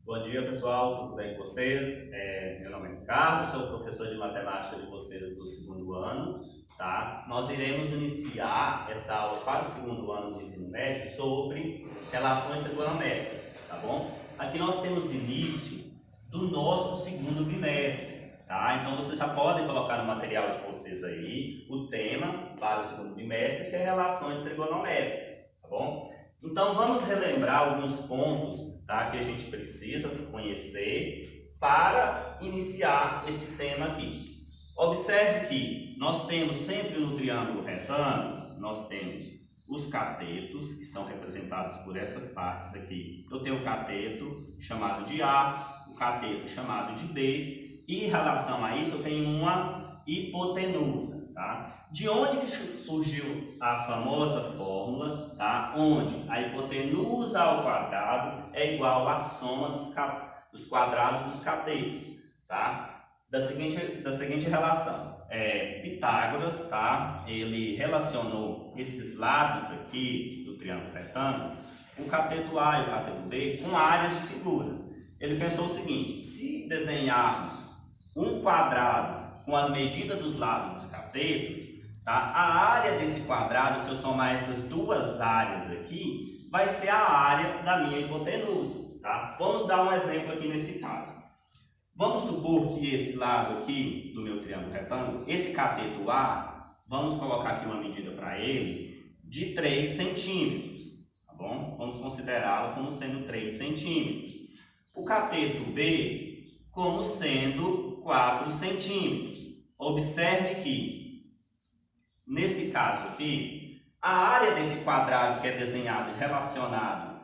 Bom dia, pessoal, tudo bem com vocês? Meu nome é Ricardo, sou professor de matemática de vocês do segundo ano, tá? Nós iremos iniciar essa aula para o segundo ano do ensino médio sobre relações trigonométricas, tá bom? Aqui nós temos início do nosso segundo bimestre, tá? Então vocês já podem colocar no material de vocês aí o tema para o segundo bimestre, que é relações trigonométricas, tá bom? Então vamos relembrar alguns pontos, tá, que a gente precisa conhecer para iniciar esse tema aqui. Observe que nós temos sempre no triângulo retângulo, nós temos os catetos, que são representados por essas partes aqui. Eu tenho o cateto chamado de A, o cateto chamado de B, e em relação a isso eu tenho uma hipotenusa. Tá? De onde que surgiu a famosa fórmula, tá? Onde a hipotenusa ao quadrado é igual à soma dos quadrados dos catetos, tá? Da seguinte relação, Pitágoras, tá? Ele relacionou esses lados aqui do triângulo retângulo, o cateto A e o cateto B, com áreas de figuras. Ele pensou o seguinte: se desenharmos um quadrado com as medidas dos lados dos catetos, tá? A área desse quadrado, se eu somar essas duas áreas aqui, vai ser a área da minha hipotenusa. Tá? Vamos dar um exemplo aqui nesse caso. Vamos supor que esse lado aqui do meu triângulo retângulo, esse cateto A, vamos colocar aqui uma medida para ele de 3 centímetros. Tá bom? Vamos considerá-lo como sendo 3 centímetros. O cateto B como sendo 4 centímetros. Observe que, nesse caso aqui, a área desse quadrado que é desenhado e relacionado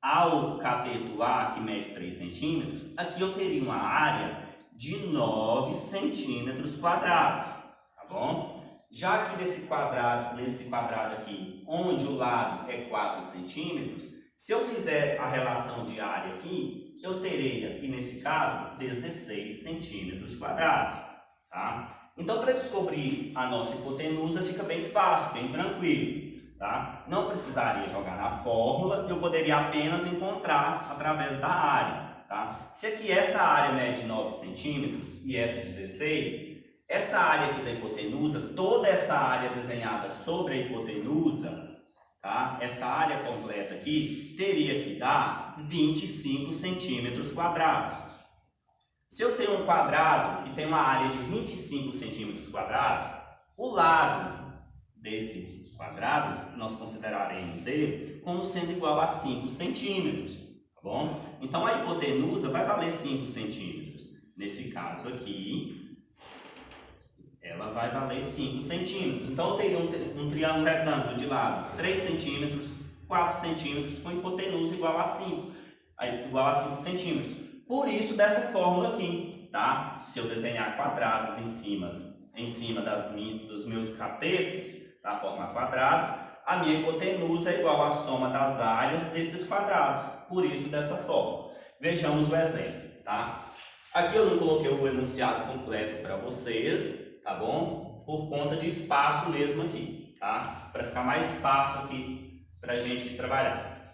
ao cateto A, que mede 3 centímetros, aqui eu teria uma área de 9 centímetros quadrados, tá bom? Já que nesse quadrado aqui, onde o lado é 4 centímetros, se eu fizer a relação de área aqui, eu terei aqui, nesse caso, 16 centímetros quadrados. Tá? Então, para descobrir a nossa hipotenusa fica bem fácil, bem tranquilo. Tá? Não precisaria jogar na fórmula, eu poderia apenas encontrar através da área. Tá? Se aqui essa área mede 9 centímetros e essa 16, essa área aqui da hipotenusa, toda essa área desenhada sobre a hipotenusa, tá? Essa área completa aqui teria que dar 25 centímetros quadrados. Se eu tenho um quadrado que tem uma área de 25 centímetros quadrados, o lado desse quadrado nós consideraremos ele como sendo igual a 5 centímetros. Tá bom? Então a hipotenusa vai valer 5 centímetros. Nesse caso aqui, ela vai valer 5 centímetros. Então eu teria um triângulo retângulo de lado 3 centímetros, 4 centímetros, com hipotenusa igual a 5 centímetros. Por isso, dessa fórmula aqui, tá? Se eu desenhar quadrados em cima dos meus catetos, tá? Formar quadrados, a minha hipotenusa é igual à soma das áreas desses quadrados. Por isso, dessa forma. Vejamos o exemplo, tá? Aqui eu não coloquei o enunciado completo para vocês, tá bom? Por conta de espaço mesmo aqui, tá? Para ficar mais fácil aqui para a gente trabalhar.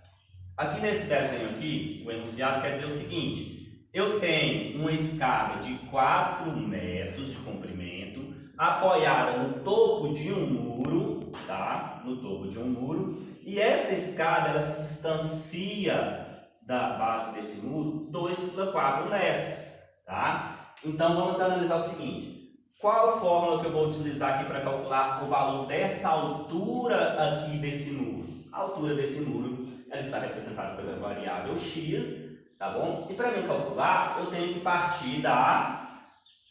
Aqui nesse desenho aqui, o enunciado quer dizer o seguinte: eu tenho uma escada de 4 metros de comprimento, apoiada no topo de um muro, tá? No topo de um muro, e essa escada ela se distancia da base desse muro 2,4 metros, tá? Então vamos analisar o seguinte: qual a fórmula que eu vou utilizar aqui para calcular o valor dessa altura aqui desse muro? A altura desse muro ela está representada pela variável x, tá bom? E para mim calcular, eu tenho que partir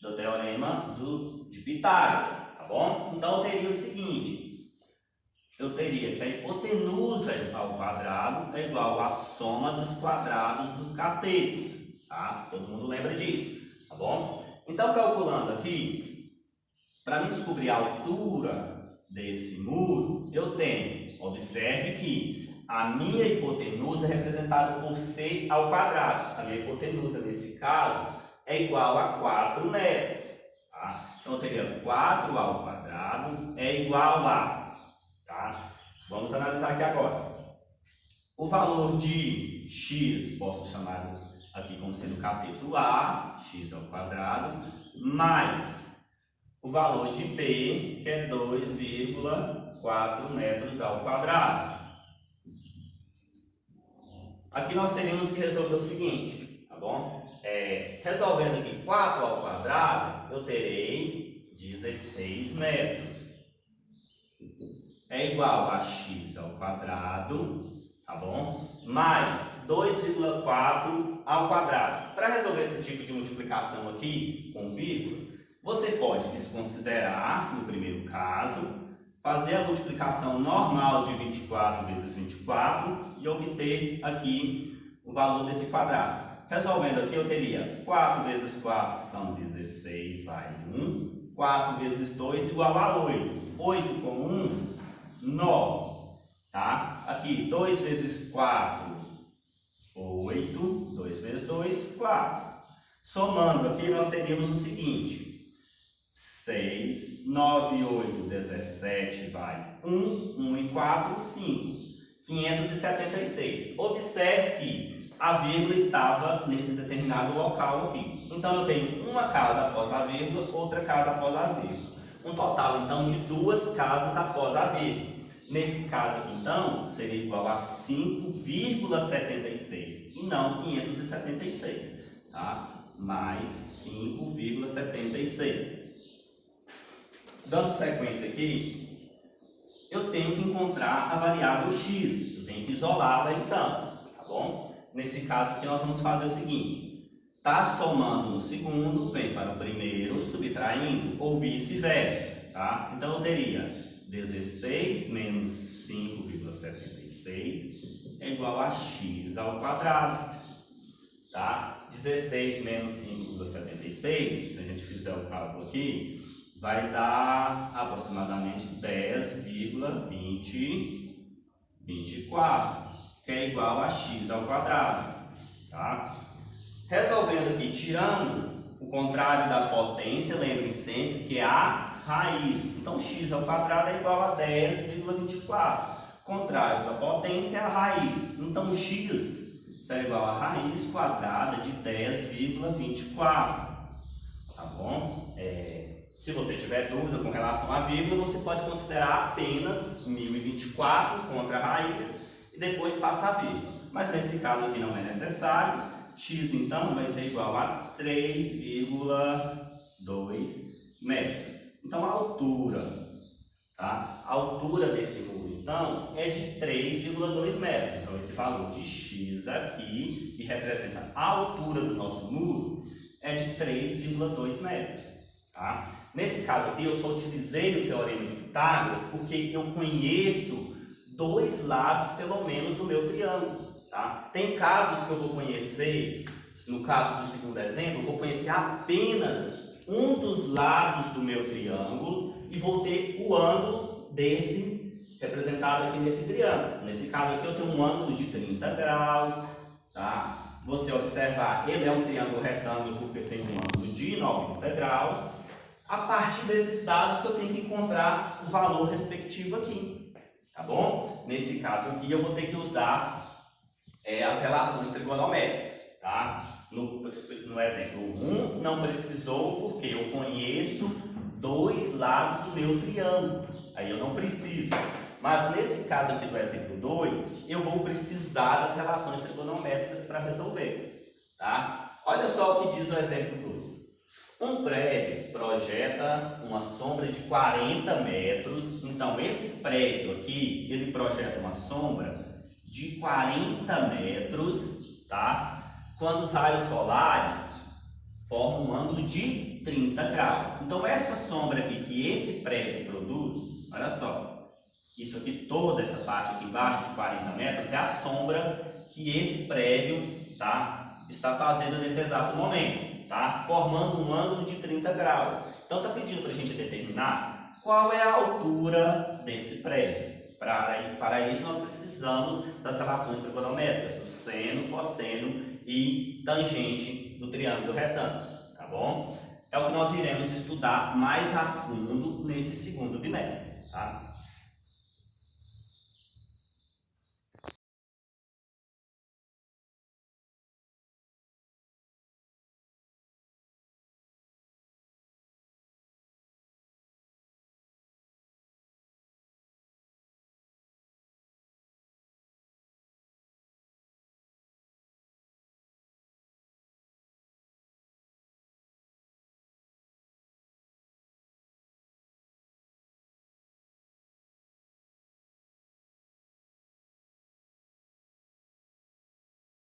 do teorema de Pitágoras, tá bom? Então eu teria o seguinte: eu teria que a hipotenusa ao quadrado é igual à soma dos quadrados dos catetos, tá? Todo mundo lembra disso, tá bom? Então calculando aqui, para mim descobrir a altura desse muro, eu tenho, observe que a minha hipotenusa é representada por c ao quadrado. A minha hipotenusa, nesse caso, é igual a 4 metros. Tá? Então, eu teria 4 ao quadrado é igual a... Tá? Vamos analisar aqui agora. O valor de x, posso chamar aqui como sendo o cateto A, x ao quadrado, mais o valor de B, que é 2,4 metros ao quadrado. Aqui nós teríamos que resolver o seguinte, tá bom? Resolvendo aqui 4 ao quadrado, eu terei 16 metros. É igual a x ao quadrado, tá bom? Mais 2,4 ao quadrado. Para resolver esse tipo de multiplicação aqui com vírgula, você pode desconsiderar, no primeiro caso, fazer a multiplicação normal de 24 vezes 24 e obter aqui o valor desse quadrado. Resolvendo aqui, eu teria 4 vezes 4 são 16, vai 1. 4 vezes 2 igual a 8. 8 com 1, 9. Tá? Aqui, 2 vezes 4, 8. 2 vezes 2, 4. Somando aqui, nós teríamos o seguinte. 6, 9, 8, 17, vai 1 e 4, 5. 576. Observe que a vírgula estava nesse determinado local aqui. Então, eu tenho uma casa após a vírgula, outra casa após a vírgula. Um total, então, de 2 casas após a vírgula. Nesse caso aqui, então, seria igual a 5,76 e não 576, tá? Mais 5,76. Dando sequência aqui, eu tenho que encontrar a variável x. Eu tenho que isolá-la então, tá bom? Nesse caso aqui nós vamos fazer o seguinte. Tá somando no segundo, vem para o primeiro, subtraindo, ou vice-versa, tá? Então eu teria 16 menos 5,76 é igual a x ao quadrado, tá? 16 menos 5,76, se a gente fizer o cálculo aqui, vai dar aproximadamente 10,24, que é igual a x ao quadrado, tá? Resolvendo aqui, tirando o contrário da potência, lembrem sempre que é a raiz. Então, x ao quadrado é igual a 10,24. Contrário da potência é a raiz. Então, x será igual a raiz quadrada de 10,24. Tá bom? Se você tiver dúvida com relação à vírgula, você pode considerar apenas 1024 contra a raiz e depois passa a vírgula. Mas nesse caso aqui não é necessário. X então vai ser igual a 3,2 metros. Então a altura, tá? A altura desse muro então é de 3,2 metros. Então esse valor de x aqui, que representa a altura do nosso muro, é de 3,2 metros. Tá? Nesse caso aqui, eu só utilizei o teorema de Pitágoras porque eu conheço 2 lados, pelo menos, do meu triângulo. Tá? Tem casos que eu vou conhecer, no caso do segundo exemplo, eu vou conhecer apenas um dos lados do meu triângulo e vou ter o ângulo desse, representado aqui nesse triângulo. Nesse caso aqui, eu tenho um ângulo de 30 graus. Tá? Você observar, ele é um triângulo retângulo porque tem um ângulo de 90 graus. A partir desses dados que eu tenho que encontrar o valor respectivo aqui, tá bom? Nesse caso aqui eu vou ter que usar as relações trigonométricas, tá? No exemplo 1 não precisou porque eu conheço 2 lados do meu triângulo, aí eu não preciso. Mas nesse caso aqui do exemplo 2, eu vou precisar das relações trigonométricas para resolver, tá? Olha só o que diz o exemplo 2. Um prédio projeta uma sombra de 40 metros. Então, esse prédio aqui, ele projeta uma sombra de 40 metros, tá? Quando os raios solares formam um ângulo de 30 graus. Então, essa sombra aqui que esse prédio produz, olha só, isso aqui, toda essa parte aqui embaixo de 40 metros, é a sombra que esse prédio, tá, está fazendo nesse exato momento. Tá? Formando um ângulo de 30 graus. Então, está pedindo para a gente determinar qual é a altura desse prédio. Para isso, nós precisamos das relações trigonométricas, do seno, cosseno e tangente do triângulo retângulo. Tá bom? É o que nós iremos estudar mais a fundo nesse segundo bimestre. Tá?